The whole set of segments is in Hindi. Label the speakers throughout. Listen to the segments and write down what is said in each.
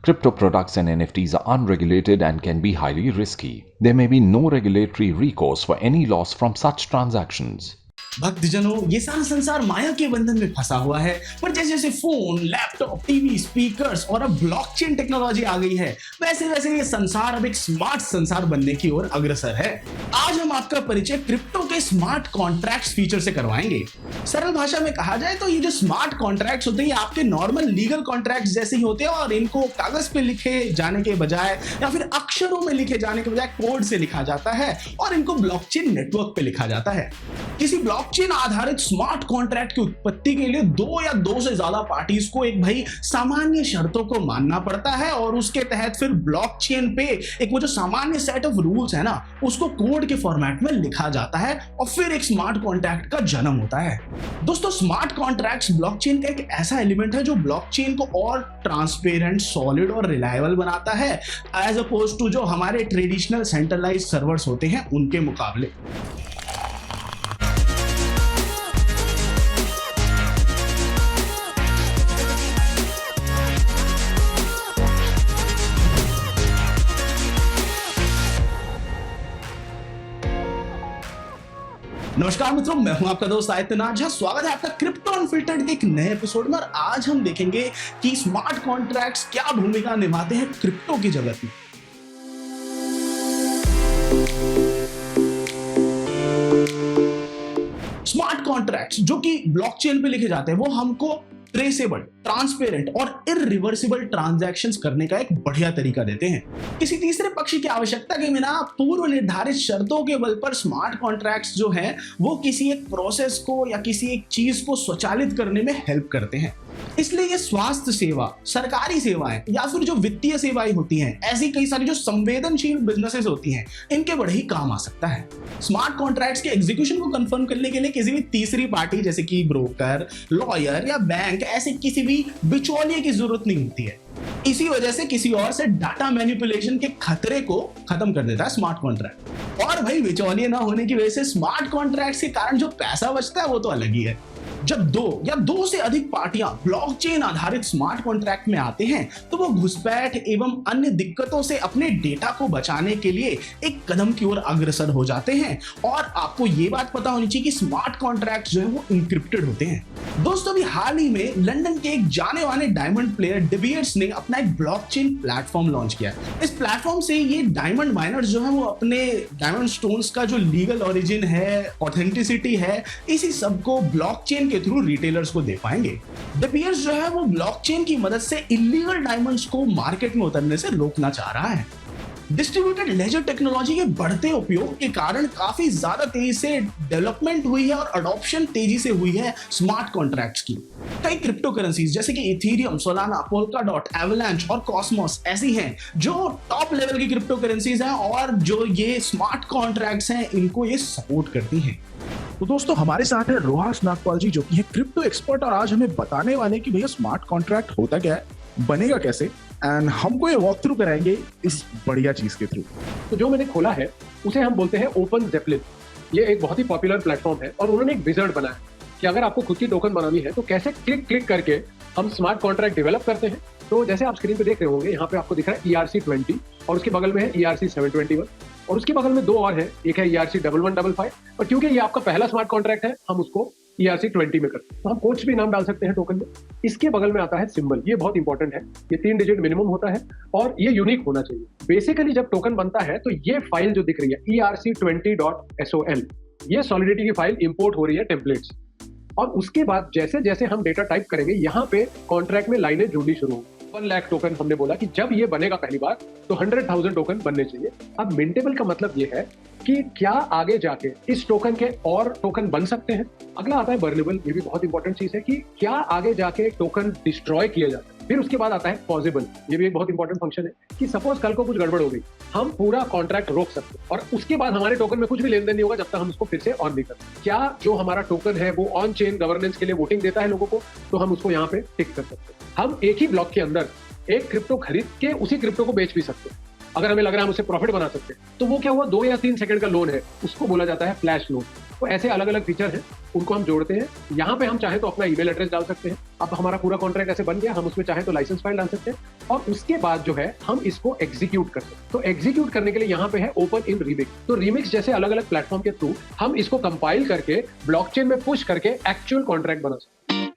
Speaker 1: Crypto products and NFTs are unregulated and can be highly risky. There may be no regulatory recourse for any loss from such transactions.
Speaker 2: भक्तजनों, ये सारा संसार माया के बंधन में फंसा हुआ है, पर जैसे जैसे फोन, लैपटॉप, टीवी, स्पीकर्स और अब ब्लॉकचेन टेक्नोलॉजी आ गई है, वैसे वैसे ये संसार अब एक स्मार्ट संसार बनने की ओर अग्रसर है। आज हम आपका परिचय क्रिप्टो के स्मार्ट कॉन्ट्रैक्ट्स फीचर से करवाएंगे। सरल भाषा में कहा जाए तो ये जो स्मार्ट कॉन्ट्रैक्ट्स होते हैं, ये आपके नॉर्मल लीगल कॉन्ट्रैक्ट्स जैसे ही होते हैं और इनको कागज पे लिखे जाने के बजाय या फिर अक्षरों में लिखे जाने के बजाय कोड से लिखा जाता है और इनको ब्लॉकचेन नेटवर्क पे लिखा जाता है। किसी ब्लॉकचेन आधारित स्मार्ट कॉन्ट्रैक्ट की उत्पत्ति के लिए दो या दो से ज्यादा पार्टीज को एक भाई सामान्य शर्तों को मानना पड़ता है और उसके तहत फिर ब्लॉकचेन पे एक वो जो सामान्य सेट ऑफ रूल्स है ना, उसको कोड के फॉर्मेट में लिखा जाता है और फिर एक स्मार्ट कॉन्ट्रैक्ट का जन्म होता है। दोस्तों, स्मार्ट कॉन्ट्रैक्ट्स ब्लॉकचेन का एक ऐसा एलिमेंट है जो ब्लॉकचेन को और ट्रांसपेरेंट, सॉलिड और रिलायबल बनाता है एज अपोज टू जो हमारे ट्रेडिशनल सेंट्रलाइज्ड सर्वर्स होते हैं उनके मुकाबले। नमस्कार मित्रों, मैं हूं आपका दोस्त आदित्यनाथ झा। स्वागत है आपका क्रिप्टो अनफिल्टर्ड के एक नए एपिसोड में। और आज हम देखेंगे कि स्मार्ट कॉन्ट्रैक्ट्स क्या भूमिका निभाते हैं क्रिप्टो की जगत में। स्मार्ट कॉन्ट्रैक्ट्स जो कि ब्लॉकचेन पे लिखे जाते हैं, वो हमको ट्रेसेबल, ट्रांसपेरेंट और इररिवर्सिबल ट्रांजैक्शंस करने का एक बढ़िया तरीका देते हैं। किसी तीसरे पक्ष की आवश्यकता के बिना पूर्व निर्धारित शर्तों के बल पर स्मार्ट कॉन्ट्रैक्ट्स जो हैं, वो किसी एक प्रोसेस को या किसी एक चीज को स्वचालित करने में हेल्प करते हैं। इसलिए ये स्वास्थ्य सेवा, सरकारी सेवाएं या फिर जो वित्तीय सेवाएं होती हैं, ऐसी कई सारी जो संवेदनशील बिजनेसेस होती हैं, इनके बड़े ही काम आ सकता है। स्मार्ट कॉन्ट्रैक्ट्स के एग्जीक्यूशन को कंफर्म करने के लिए किसी भी तीसरी पार्टी जैसे कि ब्रोकर, लॉयर या बैंक, ऐसे किसी भी बिचौलिए की जरूरत नहीं होती है। इसी वजह से किसी और से डाटा मैनिपुलेशन के खतरे को खत्म कर देता है स्मार्ट कॉन्ट्रैक्ट। और भाई, बिचौलिए ना होने की वजह से स्मार्ट कॉन्ट्रैक्ट्स के कारण जो पैसा बचता है वो तो अलग ही है। जब दो या दो से अधिक पार्टियां ब्लॉकचेन आधारित स्मार्ट कॉन्ट्रैक्ट में आते हैं, तो वो घुसपैठ एवं अन्य दिक्कतों से अपने डेटा को बचाने के लिए एक कदम की ओर अग्रसर हो जाते हैं। और आपको ये बात पता होनी चाहिए कि स्मार्ट कॉन्ट्रैक्ट जो है वो इंक्रिप्टेड होते हैं। दोस्तों, अभी हाल ही में लंदन के एक जाने माने डायमंड प्लेयर डी बीयर्स ने अपना एक ब्लॉकचेन प्लेटफॉर्म लॉन्च किया। इस प्लेटफॉर्म से ये डायमंड माइनर्स जो है वो अपने डायमंड स्टोन्स का जो लीगल ओरिजिन है, ऑथेंटिसिटी है, इसी सब को ब्लॉकचेन के थ्रू रिटेलर्स को दे पाएंगे। डी बीयर्स जो है वो ब्लॉकचेन की मदद से इलीगल डायमंड्स को मार्केट में उतरने से रोकना चाह रहा है। डिस्ट्रीब्यूटेड लेजर टेक्नोलॉजी के बढ़ते उपयोग के कारण काफी ज्यादा तेजी से डेवलपमेंट हुई है और अडॉप्शन तेजी से हुई है स्मार्ट कॉन्ट्रैक्ट्स की। कई क्रिप्टो करेंसीज जैसे कि इथेरियम, सोलाना, पोल्काडॉट, एवलांच और कॉस्मोस ऐसी हैं जो टॉप लेवल की क्रिप्टो करेंसीज हैं और जो ये स्मार्ट कॉन्ट्रैक्ट्स हैं, इनको ये सपोर्ट करती हैं।
Speaker 3: तो दोस्तों, हमारे साथ है रोहास नागपाल जी, जो कि है क्रिप्टो एक्सपर्ट, और आज हमें बताने वाले कि भैया स्मार्ट कॉन्ट्रैक्ट होता क्या है, बनेगा कैसे, एंड हमको ये वॉक थ्रू कराएंगे इस बढ़िया चीज के थ्रू।
Speaker 4: तो जो मैंने खोला है उसे हम बोलते हैं ओपन ज़ेपलिन। ये एक बहुत ही पॉपुलर प्लेटफॉर्म है और उन्होंने एक विज़ार्ड बनाया कि अगर आपको खुद की टोकन बनानी है तो कैसे क्लिक क्लिक करके हम स्मार्ट कॉन्ट्रैक्ट डेवलप करते हैं। तो जैसे आप स्क्रीन पे देख रहे होंगे, यहाँ पे आपको दिख रहा है ERC20 और उसके बगल में है ERC721 और उसके बगल में दो और है, एक है ERC1155। और क्योंकि ये आपका पहला स्मार्ट कॉन्ट्रैक्ट है, हम उसको ERC20 में करते हैं। तो हम कुछ भी नाम डाल सकते हैं टोकन में। इसके बगल में आता है सिंबल, ये बहुत इंपॉर्टेंट है। ये 3 डिजिट मिनिमम होता है और ये यूनिक होना चाहिए। बेसिकली जब टोकन बनता है तो ये फाइल जो दिख रही है ERC20.SOL, ये सॉलिडिटी की फाइल इंपोर्ट हो रही है टेम्पलेट्स। और उसके बाद जैसे जैसे हम डेटा टाइप करेंगे, यहाँ पे कॉन्ट्रैक्ट में लाइनें जुड़नी शुरू होंगी। 1 लाख टोकन हमने बोला कि जब ये बनेगा पहली बार तो 100,000 टोकन बनने चाहिए। अब मिंटेबल का मतलब ये है कि क्या आगे जाके इस टोकन के और टोकन बन सकते हैं। अगला आता है बर्नेबल, ये भी बहुत इंपॉर्टेंट चीज है कि क्या आगे जाके टोकन डिस्ट्रॉय किए जाते हैं। फिर उसके बाद आता है पॉसिबल, ये भी एक बहुत इंपॉर्टेंट फंक्शन है कि सपोज कल को कुछ गड़बड़ हो गई, हम पूरा कॉन्ट्रैक्ट रोक सकते हैं और उसके बाद हमारे टोकन में कुछ भी लेन देन नहीं होगा जब तक हम उसको फिर से ऑन नहीं करते। क्या जो हमारा टोकन है वो ऑन चेन गवर्नेंस के लिए वोटिंग देता है लोगों को, तो हम उसको यहाँ पे टिक कर सकते हैं। हम एक ही ब्लॉक के अंदर एक क्रिप्टो खरीद के उसी क्रिप्टो को बेच भी सकते हैं। अगर हमें लग रहा है हम उससे प्रॉफिट बना सकते हैं, तो वो क्या हुआ, 2 या 3 सेकंड का लोन है, उसको बोला जाता है फ्लैश लोन। तो ऐसे अलग अलग फीचर हैं, उनको हम जोड़ते हैं। यहाँ पे हम चाहे तो अपना ईमेल एड्रेस डाल सकते हैं। अब हमारा पूरा कॉन्ट्रैक्ट ऐसे बन गया, हम उसमें चाहे तो लाइसेंस फाइल डाल सकते हैं और उसके बाद जो है हम इसको एग्जीक्यूट कर सकते हैं। तो एग्जीक्यूट करने के लिए यहाँ पे है ओपन इन रीमिक्स। तो रीमिक्स जैसे अलग अलग प्लेटफॉर्म के थ्रू हम इसको कंपाइल करके ब्लॉकचेन में पुश करके एक्चुअल कॉन्ट्रैक्ट बना सकते हैं।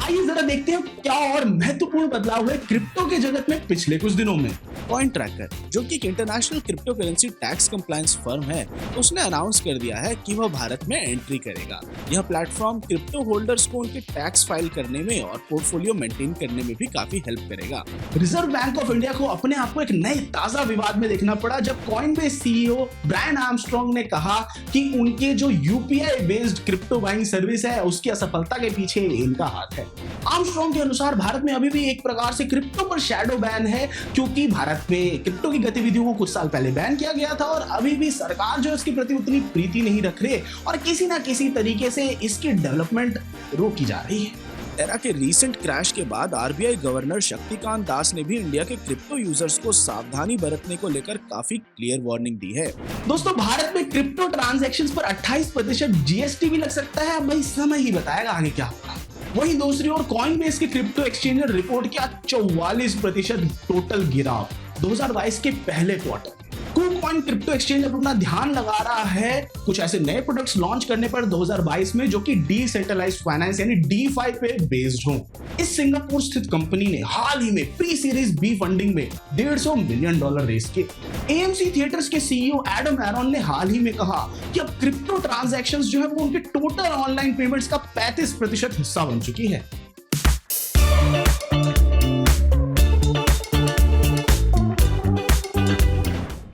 Speaker 2: आइए जरा देखते हैं क्या और महत्वपूर्ण बदलाव हुए क्रिप्टो के जगत में पिछले कुछ दिनों में।
Speaker 5: कॉइन ट्रैकर, जो कि एक international crypto currency tax compliance firm है, उसने अनाउंस कर दिया है कि वह भारत में एंट्री करेगा। यह प्लेटफॉर्म क्रिप्टो होल्डर्स को उनके टैक्स फाइल करने में और पोर्टफोलियो मेंटेन करने में भी काफी हेल्प करेगा।
Speaker 2: रिजर्व बैंक ऑफ इंडिया को अपने आप को एक नए ताजा विवाद में देखना पड़ा जब कॉइनबेस सीईओ ब्रायन आर्मस्ट्रांग ने कहा कि उनके जो UPI based crypto buying service है उसकी असफलता के पीछे इनका हाथ है। आर्मस्ट्रांग के अनुसार भारत में अभी भी एक प्रकार से क्रिप्टो पर शैडो बैन है, क्योंकि भारत में क्रिप्टो की गतिविधियों को कुछ साल पहले बैन किया गया था और अभी भी सरकार जो इसके प्रति उतनी प्रीति नहीं रख रही और किसी ना किसी तरीके से इसकी डेवलपमेंट रोकी जा रही है।
Speaker 5: टेरा के रीसेंट क्रैश के बाद आरबीआई गवर्नर शक्तिकांत दास ने भी इंडिया के क्रिप्टो यूजर्स को सावधानी बरतने को लेकर काफी क्लियर वार्निंग दी है।
Speaker 2: दोस्तों, भारत में क्रिप्टो ट्रांजैक्शंस पर 28% जीएसटी भी लग सकता है। अब भाई समय ही बताएगा आगे क्या होगा। वहीं दूसरी ओर कॉइनबेस के क्रिप्टो एक्सचेंज ने रिपोर्ट किया 44% टोटल गिराव 2022 के पहले क्वार्टर। KuCoin क्रिप्टो एक्सचेंज अब अपना ध्यान लगा रहा है कुछ ऐसे नए प्रोडक्ट्स लॉन्च करने पर 2022 में जो कि डिसेंट्रलाइज्ड फाइनेंस यानी DeFi पे बेस्ड हों। इस सिंगापुर स्थित कंपनी ने हाल ही में प्री सीरीज बी फंडिंग में $150 मिलियन रेज किए। AMC थिएटर्स के सीईओ एडम एरॉन ने हाल ही में कहा कि अब क्रिप्टो ट्रांजैक्शंस जो है वो उनके टोटल ऑनलाइन पेमेंट्स का 35% हिस्सा बन चुकी है।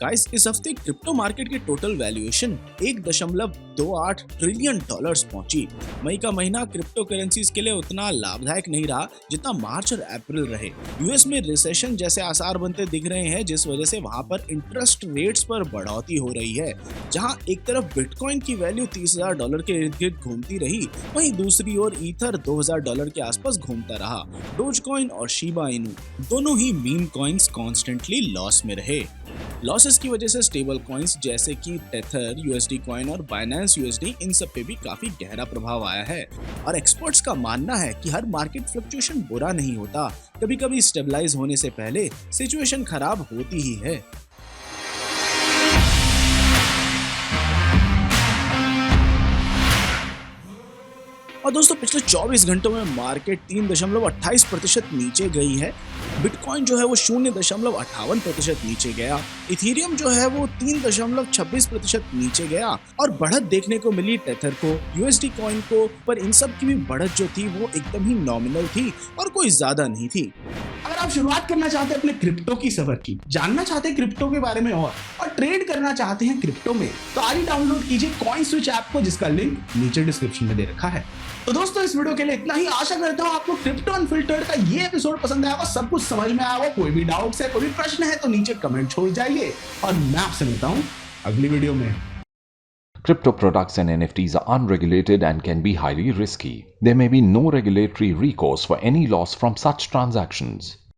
Speaker 5: गाइस, इस हफ्ते क्रिप्टो मार्केट की टोटल वैल्यूएशन $1.28 ट्रिलियन पहुंची। मई का महीना क्रिप्टो करेंसीज के लिए उतना लाभदायक नहीं रहा जितना मार्च और अप्रैल रहे। यूएस में रिसेशन जैसे आसार बनते दिख रहे हैं, जिस वजह से वहां पर इंटरेस्ट रेट्स पर बढ़ोतरी हो रही है। जहां एक तरफ बिटकॉइन की वैल्यू $30,000 के इर्द गिर्द घूमती रही, वहीं दूसरी ओर ईथर $2,000 के आसपास घूमता रहा। डोजकॉइन और शिबा इनू दोनों ही मीम कॉइन्स कॉन्स्टेंटली लॉस में रहे। लॉसेस की वजह से स्टेबल कॉइन्स जैसे कि टेथर, USD कॉइन और बाइनेंस USD, इन सब पे भी काफी गहरा प्रभाव आया है। और एक्सपर्ट्स का मानना है कि हर मार्केट फ्लक्चुएशन बुरा नहीं होता, कभी कभी स्टेबलाइज होने से पहले सिचुएशन खराब होती ही है। और दोस्तों, पिछले 24 घंटों में मार्केट 3.28% नीचे गई है। बिटकॉइन जो है वो 0.58% नीचे गया। इथेरियम जो है वो 3.26% नीचे गया और बढ़त देखने को मिली टेथर को, USD कॉइन को, पर इन सब की भी बढ़त जो थी वो एकदम ही नॉमिनल थी और कोई ज्यादा नहीं थी।
Speaker 2: अगर आप शुरुआत करना चाहते हैं अपने क्रिप्टो की सफर की, जानना चाहते हैं क्रिप्टो के बारे में और ट्रेड करना चाहते हैं क्रिप्टो में, तो आज ही डाउनलोड कीजिए कॉइन स्विच ऐप को, जिसका लिंक नीचे डिस्क्रिप्शन में दे रखा है। तो दोस्तों, इस वीडियो के लिए इतना ही। आशा करता हूँ आपको क्रिप्टो अनफिल्टर्ड का ये एपिसोड पसंद आया होगा, सब कुछ समझ में आया होगा। कोई भी डाउट्स है, कोई भी प्रश्न है तो नीचे कमेंट छोड़ जाइए और मैं आपसे मिलता हूँ अगली वीडियो में।
Speaker 1: Crypto products and NFTs are unregulated and can be highly risky. There may be no regulatory recourse for any loss from such transactions.